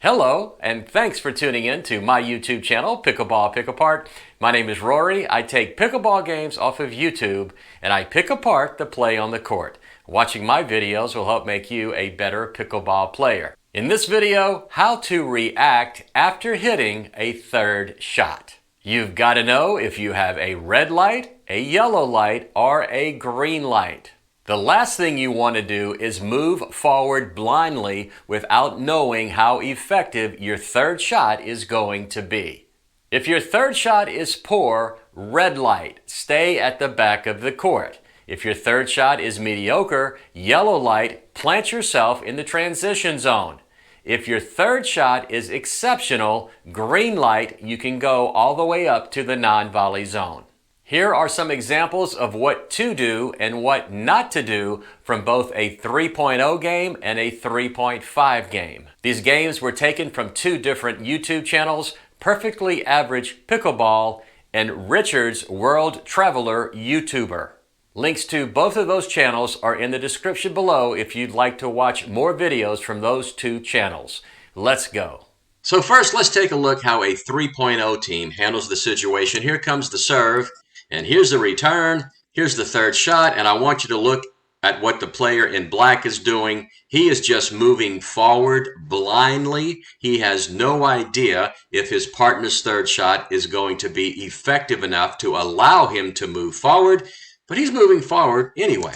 Hello, and thanks for tuning in to my YouTube channel, Pickleball Pick Apart. My name is Rory. I take pickleball games off of YouTube and I pick apart the play on the court. Watching my videos will help make you a better pickleball player. In this video, how to react after hitting a third shot. You've got to know if you have a red light, a yellow light, or a green light. The last thing you want to do is move forward blindly without knowing how effective your third shot is going to be. If your third shot is poor, red light, stay at the back of the court. If your third shot is mediocre, yellow light, plant yourself in the transition zone. If your third shot is exceptional, green light, you can go all the way up to the non-volley zone. Here are some examples of what to do and what not to do from both a 3.0 game and a 3.5 game. These games were taken from two different YouTube channels, Perfectly Average Pickleball and Richard's World Traveler YouTuber. Links to both of those channels are in the description below if you'd like to watch more videos from those two channels. Let's go. So first, let's take a look how a 3.0 team handles the situation. Here comes the serve. And here's the return, here's the third shot, and I want you to look at what the player in black is doing. He is just moving forward blindly. He has no idea if his partner's third shot is going to be effective enough to allow him to move forward, but he's moving forward anyway.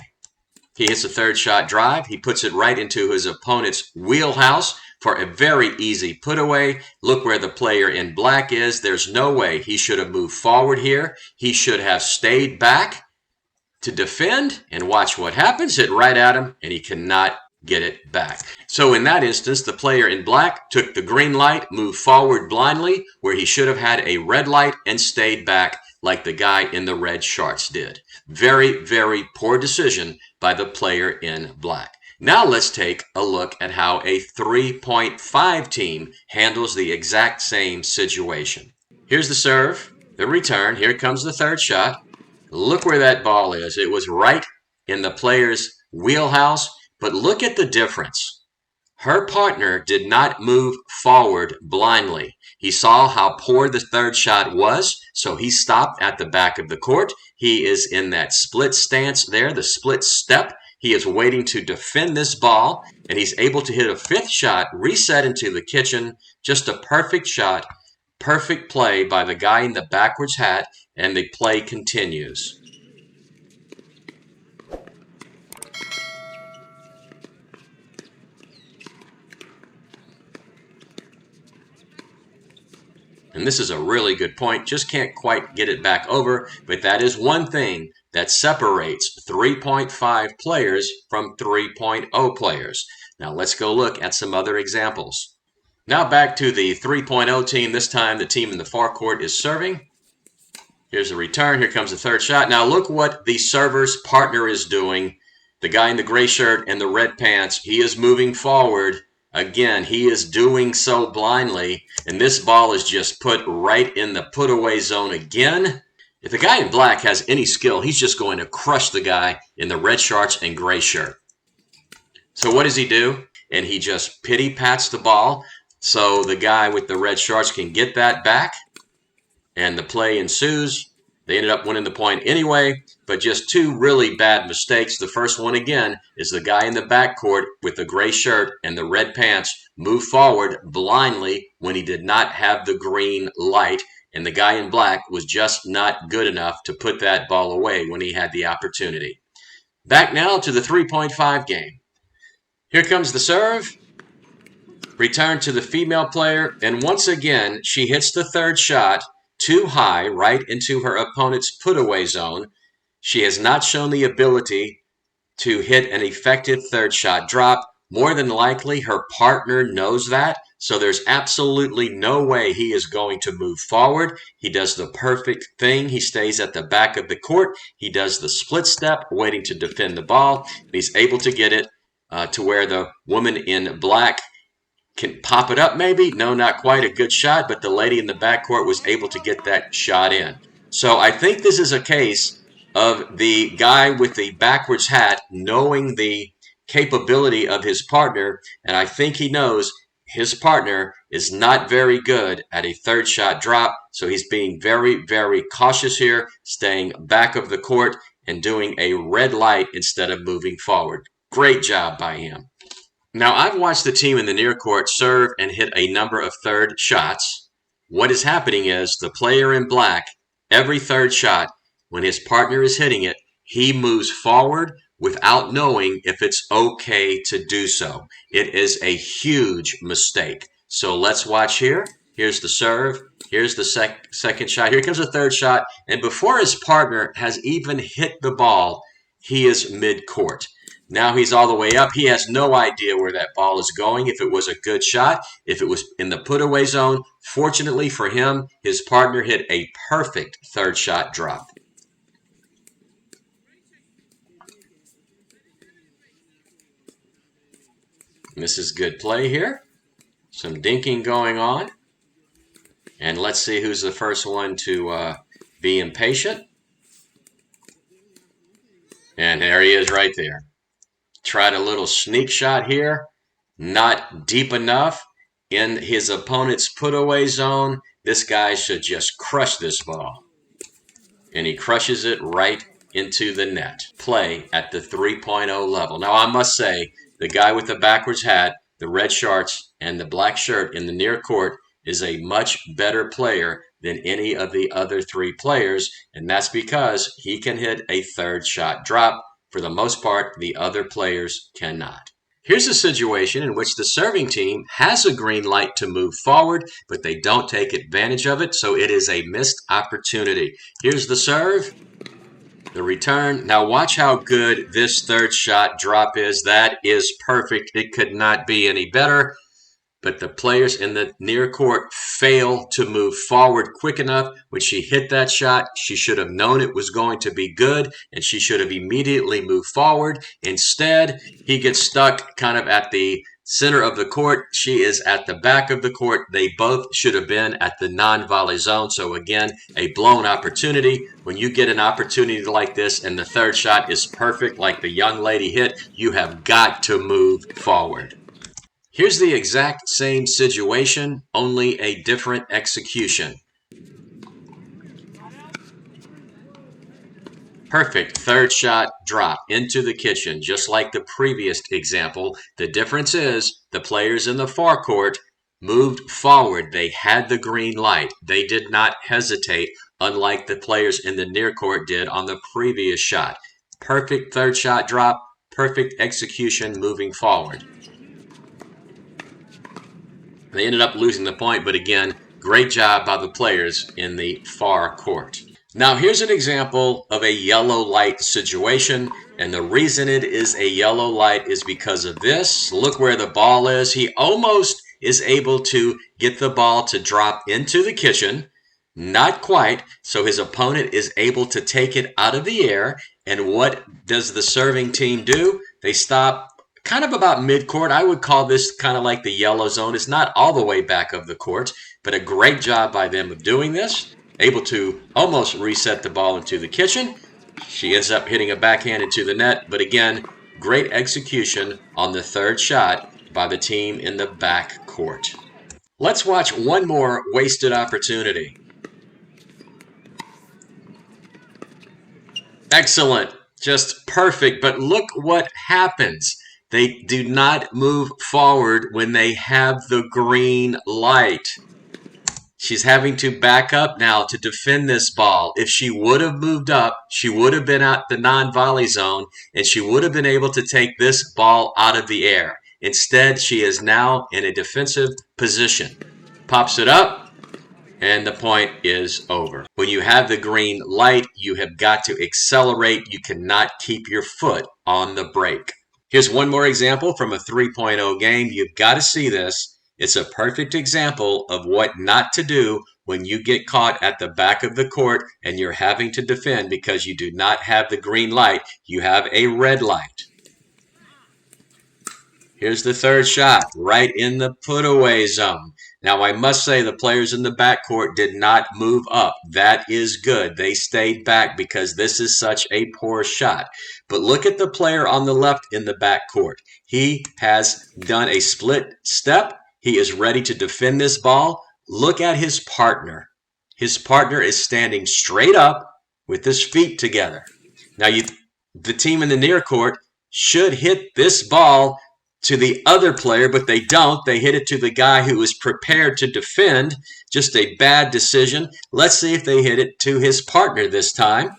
He hits a third shot drive. He puts it right into his opponent's wheelhouse for a very easy put away. Look where the player in black is. There's no way he should have moved forward here. He should have stayed back to defend, and watch what happens. Hit right at him, and he cannot get it back. So in that instance, the player in black took the green light, moved forward blindly, where he should have had a red light and stayed back like the guy in the red shorts did. Very, very poor decision by the player in black. Now let's take a look at how a 3.5 team handles the exact same situation. Here's the serve, the return, here comes the third shot. Look where that ball is. It was right in the player's wheelhouse, but look at the difference. Her partner did not move forward blindly. He saw how poor the third shot was, so he stopped at the back of the court. He is in that split stance there, the split step. He is waiting to defend this ball, and he's able to hit a fifth shot, reset into the kitchen. Just a perfect shot, perfect play by the guy in the backwards hat, and the play continues. And this is a really good point. Just can't quite get it back over, but that is one thing that separates 3.5 players from 3.0 players. Now let's go look at some other examples. Now back to the 3.0 team. This time the team in the far court is serving. Here's the return. Here comes the third shot. Now look what the server's partner is doing. The guy in the gray shirt and the red pants, he is moving forward. Again, he is doing so blindly, and this ball is just put right in the put-away zone again. If the guy in black has any skill, he's just going to crush the guy in the red shorts and gray shirt. So what does he do? And he just pity-pats the ball so the guy with the red shorts can get that back, and the play ensues. They ended up winning the point anyway, but just two really bad mistakes. The first one, again, is the guy in the backcourt with the gray shirt and the red pants moved forward blindly when he did not have the green light, and the guy in black was just not good enough to put that ball away when he had the opportunity. Back now to the 3.5 game. Here comes the serve. Return to the female player, and once again, she hits the third shot too high, right into her opponent's put-away zone. She has not shown the ability to hit an effective third shot drop. More than likely, her partner knows that, so there's absolutely no way he is going to move forward. He does the perfect thing. He stays at the back of the court. He does the split step, waiting to defend the ball. He's able to get it to where the woman in black can pop it up maybe. No, not quite a good shot, but the lady in the backcourt was able to get that shot in. So I think this is a case of the guy with the backwards hat knowing the capability of his partner, and I think he knows his partner is not very good at a third shot drop, so he's being very, very cautious here, staying back of the court and doing a red light instead of moving forward. Great job by him. Now, I've watched the team in the near court serve and hit a number of third shots. What is happening is the player in black, every third shot, when his partner is hitting it, he moves forward without knowing if it's okay to do so. It is a huge mistake. So let's watch here. Here's the serve. Here's the second shot. Here comes the third shot. And before his partner has even hit the ball, he is mid-court. Now he's all the way up. He has no idea where that ball is going, if it was a good shot, if it was in the put-away zone. Fortunately for him, his partner hit a perfect third shot drop. This is good play here. Some dinking going on. And let's see who's the first one to be impatient. And there he is right there. Tried a little sneak shot here. Not deep enough in his opponent's put-away zone. This guy should just crush this ball. And he crushes it right into the net. Play at the 3.0 level. Now, I must say, the guy with the backwards hat, the red shorts, and the black shirt in the near court is a much better player than any of the other three players, and that's because he can hit a third shot drop. For the most part, the other players cannot. Here's a situation in which the serving team has a green light to move forward, but they don't take advantage of it, so it is a missed opportunity. Here's the serve, the return. Now watch how good this third shot drop is. That is perfect. It could not be any better. But the players in the near court fail to move forward quick enough. When she hit that shot, she should have known it was going to be good, and she should have immediately moved forward. Instead, he gets stuck kind of at the center of the court. She is at the back of the court. They both should have been at the non-volley zone. So again, a blown opportunity. When you get an opportunity like this and the third shot is perfect, like the young lady hit, you have got to move forward. Here's the exact same situation, only a different execution. Perfect third shot drop into the kitchen, just like the previous example. The difference is the players in the far court moved forward. They had the green light. They did not hesitate, unlike the players in the near court did on the previous shot. Perfect third shot drop, perfect execution moving forward. They ended up losing the point, but again, great job by the players in the far court. Now here's an example of a yellow light situation, and the reason it is a yellow light is because of this. Look where the ball is. He almost is able to get the ball to drop into the kitchen. Not quite, so his opponent is able to take it out of the air, and what does the serving team do? They stop kind of about mid-court. I would call this kind of like the yellow zone. It's not all the way back of the court, but a great job by them of doing this. Able to almost reset the ball into the kitchen. She ends up hitting a backhand into the net, but again, great execution on the third shot by the team in the back court. Let's watch one more wasted opportunity. Excellent. Just perfect, but look what happens. They do not move forward when they have the green light. She's having to back up now to defend this ball. If she would have moved up, she would have been at the non-volley zone, and she would have been able to take this ball out of the air. Instead, she is now in a defensive position. Pops it up, and the point is over. When you have the green light, you have got to accelerate. You cannot keep your foot on the brake. Here's one more example from a 3.0 game. You've got to see this. It's a perfect example of what not to do when you get caught at the back of the court and you're having to defend because you do not have the green light. You have a red light. Here's the third shot, right in the put-away zone. Now, I must say the players in the backcourt did not move up. That is good. They stayed back because this is such a poor shot. But look at the player on the left in the backcourt. He has done a split step. He is ready to defend this ball. Look at his partner. His partner is standing straight up with his feet together. Now, the team in the near court should hit this ball to the other player, but they don't. They hit it to the guy who was prepared to defend. Just a bad decision. Let's see if they hit it to his partner this time.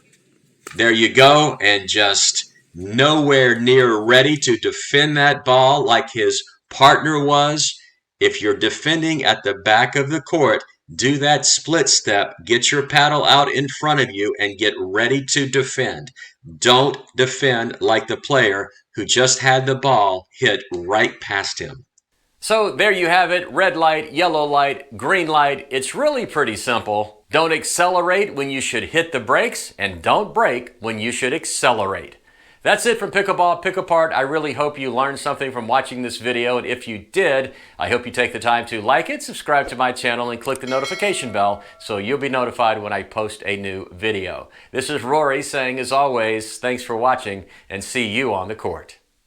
There you go, and just nowhere near ready to defend that ball like his partner was. If you're defending at the back of the court, do that split step, get your paddle out in front of you, and get ready to defend. Don't defend like the player who just had the ball hit right past him. So there you have it, red light, yellow light, green light. It's really pretty simple. Don't accelerate when you should hit the brakes, and don't brake when you should accelerate. That's it from Pickleball Pick Apart. I really hope you learned something from watching this video, and if you did, I hope you take the time to like it, subscribe to my channel, and click the notification bell so you'll be notified when I post a new video. This is Rory saying, as always, thanks for watching, and see you on the court.